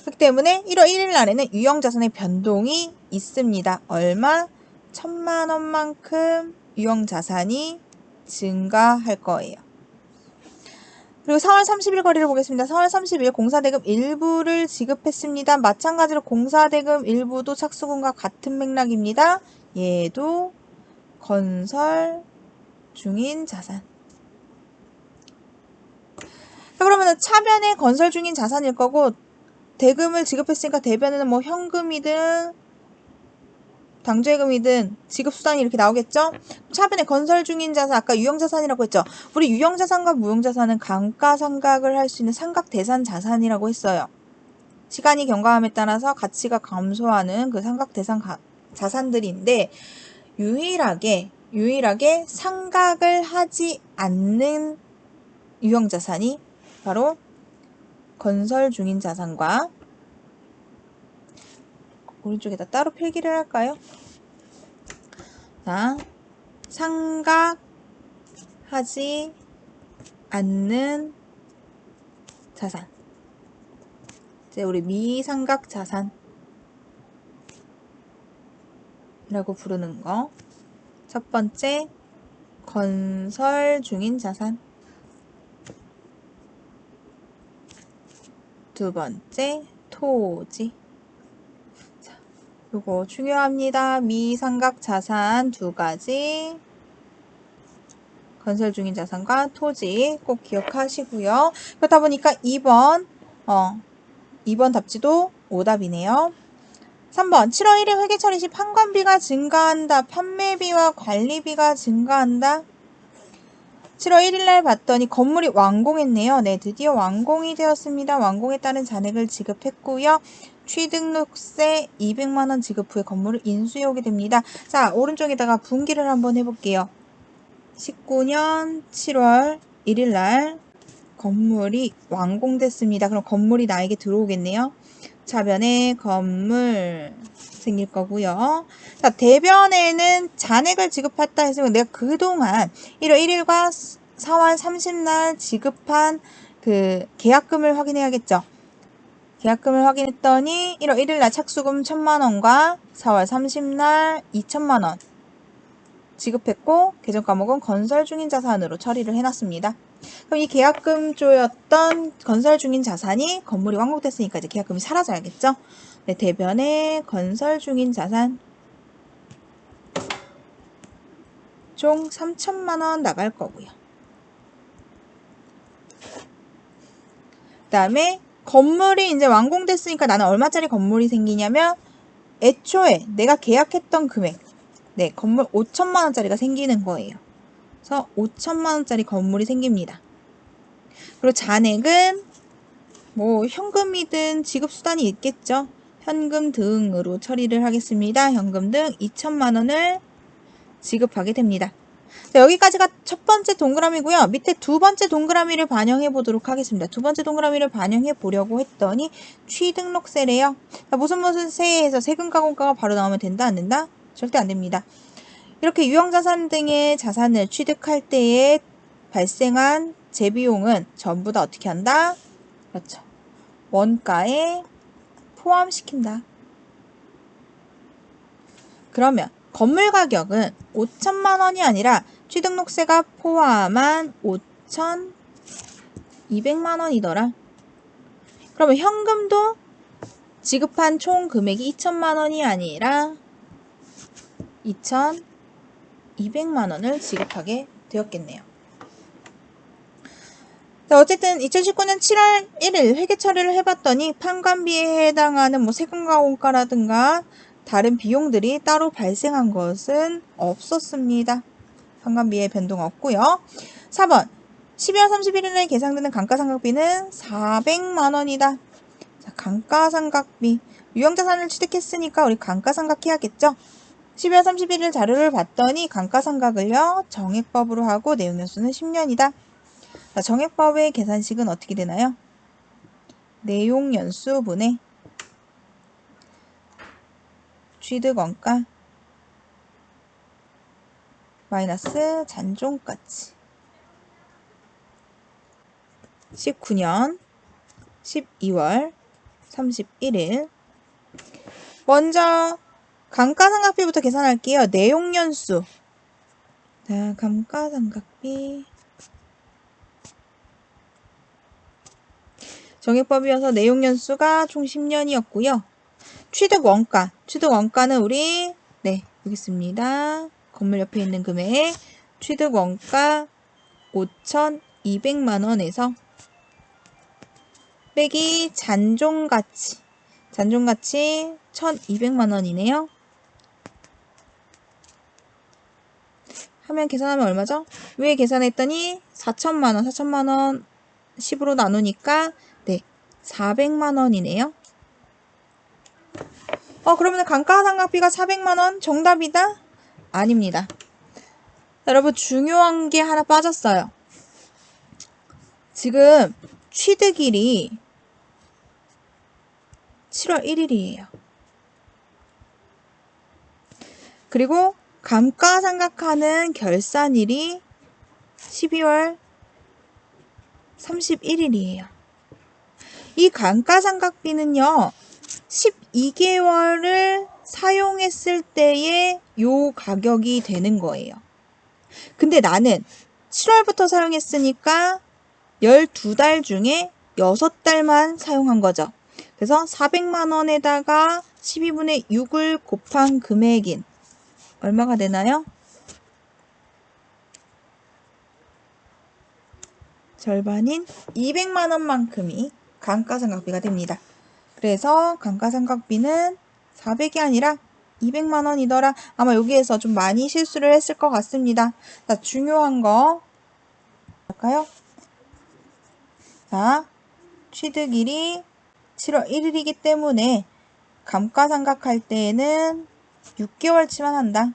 [SPEAKER 1] 그렇기 때문에 1월 1일 날에는 유형자산의 변동이 있습니다. 얼마? 1,000만원만큼 유형자산이 증가할 거예요. 그리고 4월 30일 거래를 보겠습니다. 4월 30일 공사대금 일부를 지급했습니다. 마찬가지로 공사대금 일부도 착수금과 같은 맥락입니다. 얘도 건설 중인 자산. 자, 그러면 차변에 건설 중인 자산일 거고 대금을 지급했으니까 대변에는 뭐 현금이든 당좌예금이든 지급수단이 이렇게 나오겠죠? 차변에 건설 중인 자산, 아까 유형자산이라고 했죠? 우리 유형자산과 무형자산은 감가상각을 할 수 있는 상각대산 자산이라고 했어요. 시간이 경과함에 따라서 가치가 감소하는 그 상각대산 자산들인데 유일하게 상각을 하지 않는 유형자산이 바로 건설 중인 자산과 오른쪽에다 따로 필기를 할까요? 자, 상각하지 않는 자산. 이제 우리 미상각 자산이라고 부르는 거. 첫 번째, 건설 중인 자산. 두 번째, 토지. 요거 중요합니다. 미상각 자산 두 가지. 건설 중인 자산과 토지 꼭 기억하시고요. 그렇다 보니까 2번 답지도 오답이네요. 3번 7월 1일 회계 처리 시 판관비가 증가한다. 판매비와 관리비가 증가한다. 7월 1일 날 봤더니 건물이 완공했네요. 네, 드디어 완공이 되었습니다. 완공에 따른 잔액을 지급했고요. 취등록세 200만원 지급 후에 건물을 인수해 오게 됩니다. 자, 오른쪽에다가 분기를 한번 해볼게요. 19년 7월 1일 날 건물이 완공됐습니다. 그럼 건물이 나에게 들어오겠네요. 차변에 건물 생길 거고요. 자, 대변에는 잔액을 지급했다 했으면 내가 그동안 1월 1일과 4월 30날 지급한 그 계약금을 확인해야겠죠. 계약금을 확인했더니 1월 1일날 착수금 1,000만원과 4월 30날 2,000만원 지급했고 계정 과목은 건설 중인 자산으로 처리를 해놨습니다. 그럼 이 계약금조였던 건설 중인 자산이 건물이 완공됐으니까 이제 계약금이 사라져야겠죠. 네, 대변에 건설 중인 자산 총 3,000만원 나갈 거고요. 그 다음에 건물이 이제 완공됐으니까 나는 얼마짜리 건물이 생기냐면 애초에 내가 계약했던 금액, 네, 건물 5천만원짜리가 생기는 거예요. 그래서 5천만원짜리 건물이 생깁니다. 그리고 잔액은 뭐 현금이든 지급수단이 있겠죠. 현금 등으로 처리를 하겠습니다. 현금 등 2천만원을 지급하게 됩니다. 자, 여기까지가 첫 번째 동그라미고요. 밑에 두 번째 동그라미를 반영해 보도록 하겠습니다. 두 번째 동그라미를 반영해 보려고 했더니 취등록세래요. 자, 무슨 세에서 세금가공가가 바로 나오면 된다 안 된다? 절대 안 됩니다. 이렇게 유형자산 등의 자산을 취득할 때에 발생한 재비용은 전부 다 어떻게 한다? 그렇죠. 원가에 포함시킨다. 그러면 건물 가격은 5천만원이 아니라 취등록세가 포함한 5,200만원이더라. 그러면 현금도 지급한 총 금액이 2천만원이 아니라 2,200만원을 지급하게 되었겠네요. 자, 어쨌든 2019년 7월 1일 회계 처리를 해봤더니 판관비에 해당하는 뭐 세금가공가라든가 다른 비용들이 따로 발생한 것은 없었습니다. 판관비에 변동 없고요. 4번 12월 31일에 계상되는 감가상각비는 400만원이다. 자, 감가상각비 유형자산을 취득했으니까 우리 감가상각 해야겠죠. 12월 31일 자료를 봤더니 감가상각을요 정액법으로 하고 내용연수는 10년이다. 자, 정액법의 계산식은 어떻게 되나요? 내용연수분의 취득원가 마이너스 잔존가치 19년 12월 31일 먼저 감가상각비부터 계산할게요. 내용연수 자, 감가상각비 정액법이어서 내용연수가 총 10년이었고요. 취득원가는 우리 네 여기 있습니다. 건물 옆에 있는 금액 취득원가 5,200만원에서 빼기 잔존가치 1,200만원이네요. 하면 계산하면 얼마죠? 위에 계산했더니 4천만원 10으로 나누니까 네 400만원이네요. 그러면 감가상각비가 400만원 정답이다? 아닙니다. 여러분 중요한 게 하나 빠졌어요. 지금 취득일이 7월 1일이에요. 그리고 감가상각하는 결산일이 12월 31일이에요. 이 감가상각비는요. 12개월을 사용했을 때의 요 가격이 되는 거예요. 근데 나는 7월부터 사용했으니까 12달 중에 6달만 사용한 거죠. 그래서 400만원에다가 12분의 6을 곱한 금액인 얼마가 되나요? 절반인 200만원만큼이 감가상각비가 됩니다. 그래서 감가상각비는 400이 아니라 200만원이더라. 아마 여기에서 좀 많이 실수를 했을 것 같습니다. 자, 중요한 거 할까요? 자, 취득일이 7월 1일이기 때문에 감가상각할 때에는 6개월치만 한다.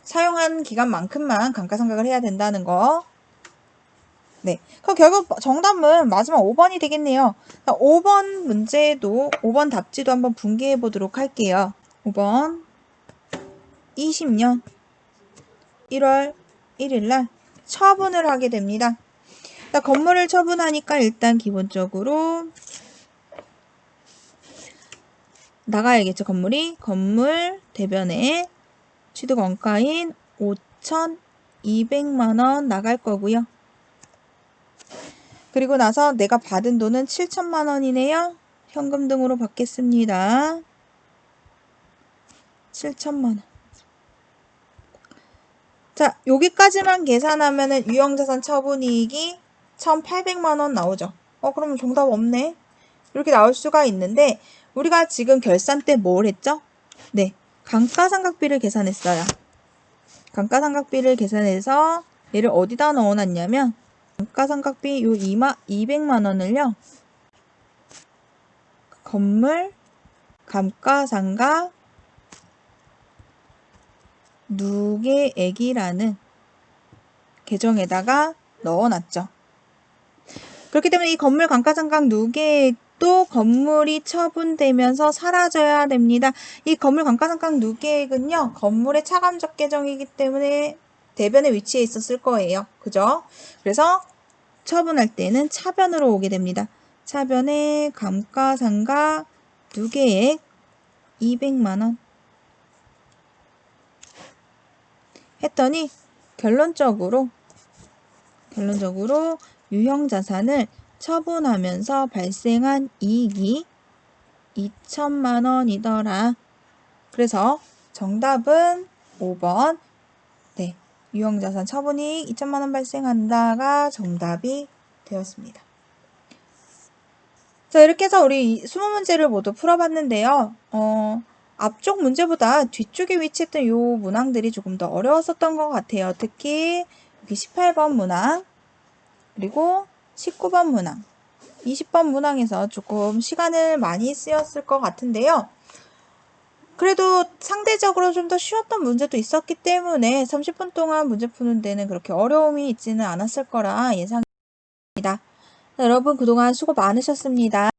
[SPEAKER 1] 사용한 기간만큼만 감가상각을 해야 된다는 거. 네. 그럼 결국 정답은 마지막 5번이 되겠네요. 5번 문제도, 5번 답지도 한번 분개해 보도록 할게요. 5번 20년 1월 1일 날 처분을 하게 됩니다. 건물을 처분하니까 일단 기본적으로 나가야겠죠. 건물 대변에 취득 원가인 5,200만 원 나갈 거고요. 그리고 나서 내가 받은 돈은 7천만 원이네요. 현금 등으로 받겠습니다. 7천만 원. 자, 여기까지만 계산하면은 유형자산 처분이익이 1,800만 원 나오죠. 그러면 정답 없네. 이렇게 나올 수가 있는데 우리가 지금 결산 때 뭘 했죠? 네, 감가상각비를 계산했어요. 감가상각비를 계산해서 얘를 어디다 넣어놨냐면 감가상각비 요 200만 원을요. 건물 감가상각 누계액이라는 계정에다가 넣어놨죠. 그렇기 때문에 이 건물 감가상각 누계액도 건물이 처분되면서 사라져야 됩니다. 이 건물 감가상각 누계액은요, 건물의 차감적 계정이기 때문에 대변에 위치해 있었을 거예요. 그죠? 그래서 처분할 때는 차변으로 오게 됩니다. 차변에 감가상각 누계액 200만 원 했더니 결론적으로 유형자산을 처분하면서 발생한 이익이 2천만 원이더라. 그래서 정답은 5번. 네, 유형자산 처분이익 2천만 원 발생한다가 정답이 되었습니다. 자, 이렇게 해서 우리 20문제를 모두 풀어봤는데요. 앞쪽 문제보다 뒤쪽에 위치했던 요 문항들이 조금 더 어려웠었던 것 같아요. 특히 여기 18번 문항, 그리고 19번 문항, 20번 문항에서 조금 시간을 많이 쓰였을 것 같은데요. 그래도 상대적으로 좀 더 쉬웠던 문제도 있었기 때문에 30분 동안 문제 푸는 데는 그렇게 어려움이 있지는 않았을 거라 예상합니다. 여러분 그동안 수고 많으셨습니다.